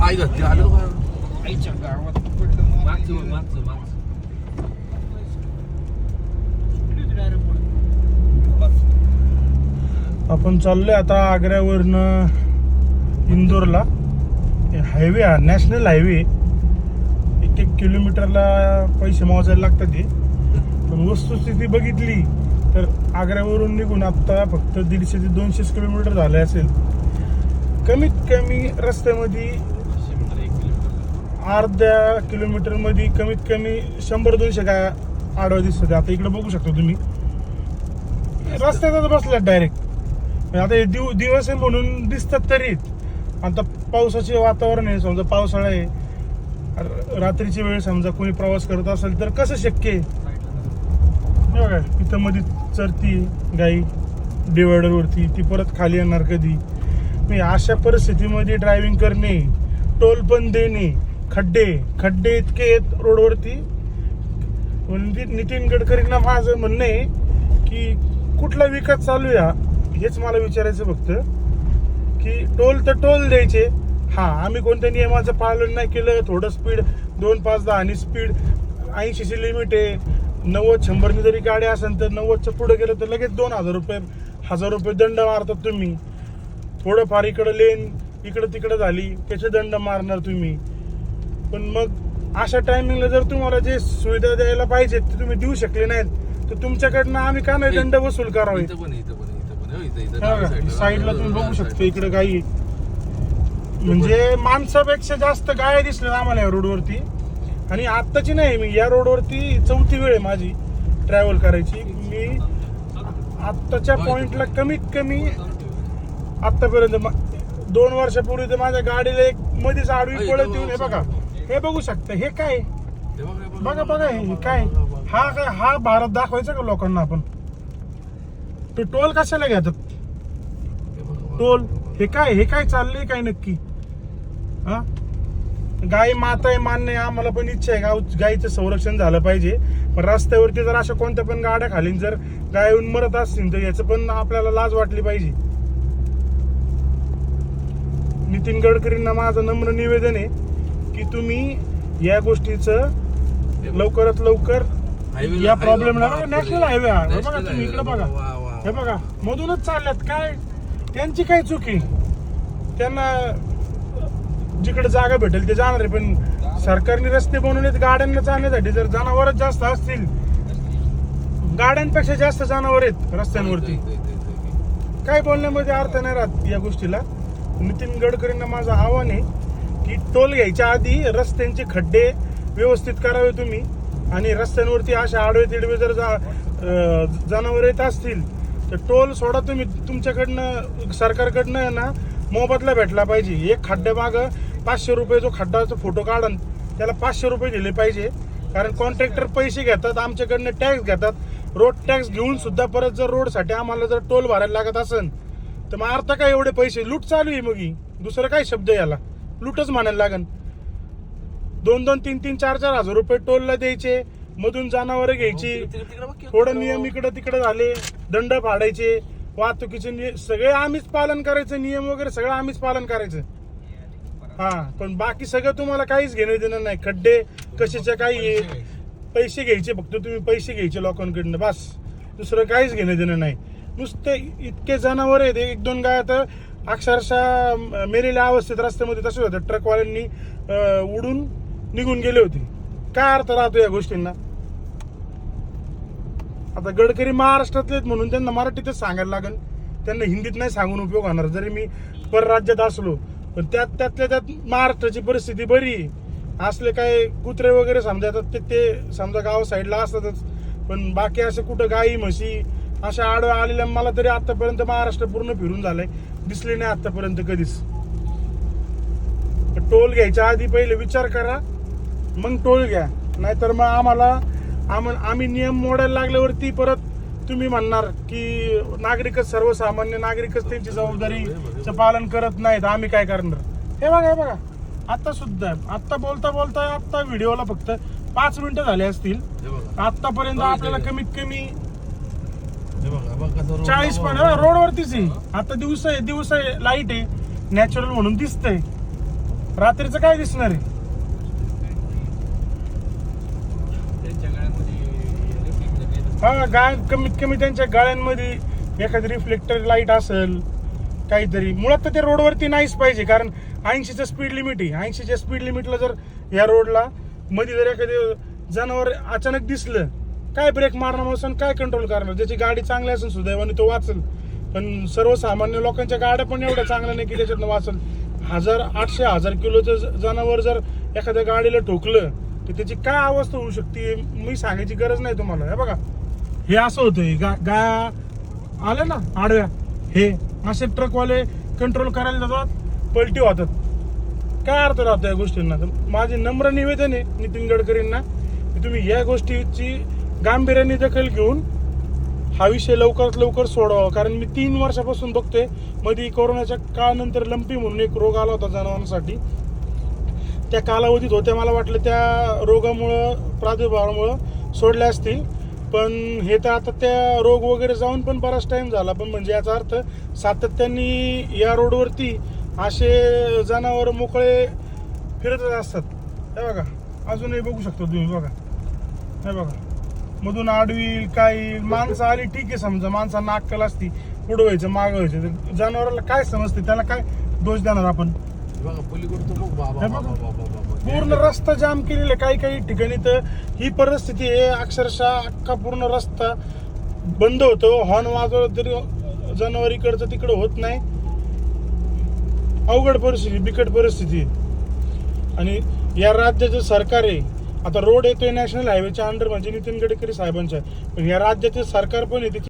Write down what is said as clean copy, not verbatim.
पाय घातली आलं का? आईच्या गावात पडलं मागचं मागचं मागचं आपण चाललोय आता आग्र्यावरनं इंदोरला. हायवे हा नॅशनल हायवे. 1-1 किलोमीटरला पैसे मोजायला लागतात ते. पण वस्तुस्थिती बघितली तर आग्र्यावरून निघून आता फक्त 150 ते 200 किलोमीटर झाले असेल. कमीत कमी रस्त्यामध्ये अर्ध्या किलोमीटरमध्ये कमीत कमी 100-200 गाय आडवा दिसतात. आता इकडे बघू शकता तुम्ही, रस्त्यातच बसल्यात डायरेक्ट. आता हे दिवस आहे म्हणून दिसतात तरी. आता पावसाचे वातावरण आहे, समजा पावसाळा आहे, रात्रीची वेळ समजा कोणी प्रवास करत असेल तर कसं शक्य आहे? बघा इथं मध्ये चरती गाई डिवायडरवरती, ती परत खाली येणार कधी? मी अशा परिस्थितीमध्ये ड्रायव्हिंग करणे, टोल पण देणे, खड्डे इतके आहेत रोडवरती. नितीन गडकरींना माझं म्हणणं आहे की कुठला विकास चालू आहे हेच मला विचारायचं फक्त. की टोल तर टोल द्यायचे. हा, आम्ही कोणत्या नियमाचं पालन नाही केलं. थोडं स्पीड 2, 5, 10 आणि स्पीड 80ची लिमिट आहे. 90-100 जरी गाडी असेल तर 90च्या पुढे गेलं तर लगेच 2,000 रुपये 1,000 रुपये दंड मारतात तुम्ही. थोडंफार इकडं लेन इकडं तिकडं झाली त्याचे दंड मारणार तुम्ही. पण मग अशा टायमिंगला जर तुम्हाला जे सुविधा द्यायला पाहिजे ते तुम्ही देऊ शकले नाहीत तर तुमच्याकडनं आम्ही का नाही दंड वसूल करावे? साईडला तुम्ही बघू शकता इकडे गाई, म्हणजे माणसापेक्षा जास्त गाय दिसल्या आम्हाला या रोडवरती. आणि आत्ताची नाही, मी या रोडवरती 4थी वेळ आहे माझी ट्रॅव्हल करायची. मी आत्ताच्या पॉइंटला कमीत कमी आतापर्यंत 2 वर्षापूर्वी तर माझ्या गाडीला एक मध्येच आडवी पळत येऊन, हे बघा, हे बघू शकता, हे काय बघा हे काय? हा भारत दाखवायचा का लोकांना आपण? तो टोल कशाला घेतात? टोल हे काय चाललंय काय नक्की? हा, गाय माता आहे मान्य आहे, आम्हाला पण इच्छा आहे गायीचं संरक्षण झालं पाहिजे. पण रस्त्यावरती जर अशा कोणत्या पण गाड्या खाली जर गाय येऊन मरत असतील तर याचं पण आपल्याला लाज वाटली पाहिजे. नितीन गडकरींना माझं नम्र निवेदन आहे की तुम्ही या गोष्टीचं लवकरात लवकर या प्रॉब्लेमला, नॅशनल हायवे हा बघा तुम्ही इकडे बघा, हे बघा मधूनच चालल्यात. काय त्यांची काय चुकी? त्यांना जिकडे जागा भेटेल ते जाणार आहे. पण सरकारने रस्ते बनवलेत गाड्यांना चालण्यासाठी. जर जनावरच जास्त असतील, गाड्यांपेक्षा जास्त जनावर आहेत रस्त्यांवरती, काय बोलण्यामध्ये अर्थ नाही राहत या गोष्टीला. नितीन गडकरींना माझं आव्हान आहे की टोल घ्यायच्या आधी रस्त्यांचे खड्डे व्यवस्थित करावे तुम्ही. आणि रस्त्यांवरती अशा आडवे तिडवे जर जनावर येत असतील तर टोल सोडा तुम्ही. तुमच्याकडनं सरकारकडनं ना मोबदला भेटला पाहिजे. एक खड्ड्यामागं 500 रुपये जो खड्ड्याचा फोटो काढून त्याला 500 रुपये दिले पाहिजे. कारण कॉन्ट्रॅक्टर पैसे घेतात, आमच्याकडनं टॅक्स घेतात. रोड टॅक्स घेऊन सुद्धा परत जर रोडसाठी आम्हाला जर टोल भरायला लागत असेल तर मग अर्थ काय? एवढे पैसे लूट चालू आहे. मग दुसरं काय शब्द याला? लूटच म्हणायला लागन. 2-2, 3-3, 4-4 हजार रुपये टोलला द्यायचे, मधून जनावर घ्यायची, थोडं नियम इकडं तिकडं झाले, दंड फाडायचे, वाहतुकीचे सगळे आम्हीच पालन करायचं, नियम वगैरे सगळं आम्हीच पालन करायचं. हा, पण बाकी सगळं तुम्हाला काहीच घेणं देणं नाही. खड्डे कशाच्या काही पैसे घ्यायचे, फक्त तुम्ही पैसे घ्यायचे लोकांकडनं, बस. दुसरं काहीच घेणं देणं नाही. नुसते इतके जनावर आहेत. 1-2 गाय तर अक्षरशः मेलेल्या अवस्थेत रस्त्यामध्ये तसे होते. ट्रकवाल्यांनी उडून निघून गेले होते. काय अर्थ राहतो या गोष्टींना? आता गडकरी महाराष्ट्रातले म्हणून त्यांना मराठीतच सांगायला लागेल. त्यांना हिंदीत नाही सांगून उपयोग होणार. जरी मी परराज्यात असलो पण त्यातल्या त्यात महाराष्ट्राची परिस्थिती बरी असले काय कुत्रे वगैरे समजा येतात ते समजा गाव साईडला असतातच. पण बाकी असे कुठं गाई म्हशी अशा आडव्या आलेल्या मला तरी आतापर्यंत महाराष्ट्र पूर्ण फिरून झालंय, दिसले नाही आतापर्यंत कधीच. टोल घ्यायच्या आधी पहिले विचार करा, मग टोल घ्या. नाहीतर मग आम्ही नियम मोडायला लागल्यावरती परत तुम्ही म्हणणार की नागरिकच, सर्वसामान्य नागरिकच त्यांची जबाबदारीचं पालन करत नाहीत, आम्ही काय करणार? हे बघा आता सुद्धा आता बोलता आता व्हिडिओला फक्त 5 मिनिटं झाले असतील. आतापर्यंत आपल्याला कमीत कमी 40 पण रोडवरतीच आहे. आता दिवस आहे लाईट आहे, नॅचरल म्हणून दिसतंय. रात्रीचं काय दिसणार आहे? त्यांच्या गाड्यांमध्ये reflect हा, कमीत कमी त्यांच्या गाड्यांमध्ये एखादी रिफ्लेक्टर लाईट असेल काहीतरी. मुळात तर ते रोडवरती नाहीच पाहिजे, कारण 80चं स्पीड लिमिट आहे. 80च्या स्पीड लिमिटला जर या रोडला मध्ये जर एखादं जनावर अचानक दिसलं, काय ब्रेक मारणार माणूस, काय कंट्रोल करणार? ज्याची गाडी चांगली असेल सुदैवाने तो वाचेल, पण सर्वसामान्य लोकांच्या गाड्या पण एवढ्या चांगल्या नाही की त्याच्यातनं वाचेल. 800 किलोचं जनावर जर एखाद्या गाडीला ठोकलं तर त्याची काय अवस्था होऊ शकते मी सांगायची गरज नाही तुम्हाला. हे बघा, हे असं होतंय. गाया आले ना आडव्या, हे असे ट्रकवाले कंट्रोल करायला जातात, पलटी होतात. काय अर्थ राहतो या गोष्टींना? तर माझे नम्र निवेदन आहे नितीन गडकरींना की तुम्ही या गोष्टीची गांभीर्याने दखल घेऊन हा विषय लवकरात लवकर सोडवा. कारण मी 3 वर्षापासून बघतोय, मध्ये कोरोनाच्या काळानंतर लंपी म्हणून एक रोग आला होता जनावरांसाठी. त्या कालावधीत होत्या, मला वाटलं त्या रोगामुळं, प्रादुर्भावामुळं सोडल्या असतील, पण हे तर आता त्या रोग वगैरे जाऊन पण बराच टाइम झाला. पण म्हणजे याचा अर्थ सातत्याने या रोडवरती असे जनावर मोकळे फिरतच असतात. हे बघा, अजूनही बघू शकतो तुम्ही. बघा, हे बघा, मधून आडवी काही माणसं आली ठीक आहे, समजा माणसांना अक्कल असती, पुढं व्हायचं मागं व्हायचं, तर जनावराला काय समजते? त्याला काय दोष देणार आपण? बघा पलीकडचं बघ बाबा हे बघा. बाबा बाबा पूर्ण रस्ता जाम केलेला. काही ठिकाणी तर ही परिस्थिती आहे, अक्षरशः अख्खा पूर्ण रस्ता बंद होतो. हॉर्न वाजवलं तरी जनावर इकडचं तिकडं होत नाही. अवघड परिस्थिती, बिकट परिस्थिती. आणि या राज्याचं सरकार आहे, आता रोड येतोय नॅशनल हायवेच्या अंडर म्हणजे नितीन गडकरी साहेबांच्या, पण या राज्याचे सरकार पण आहे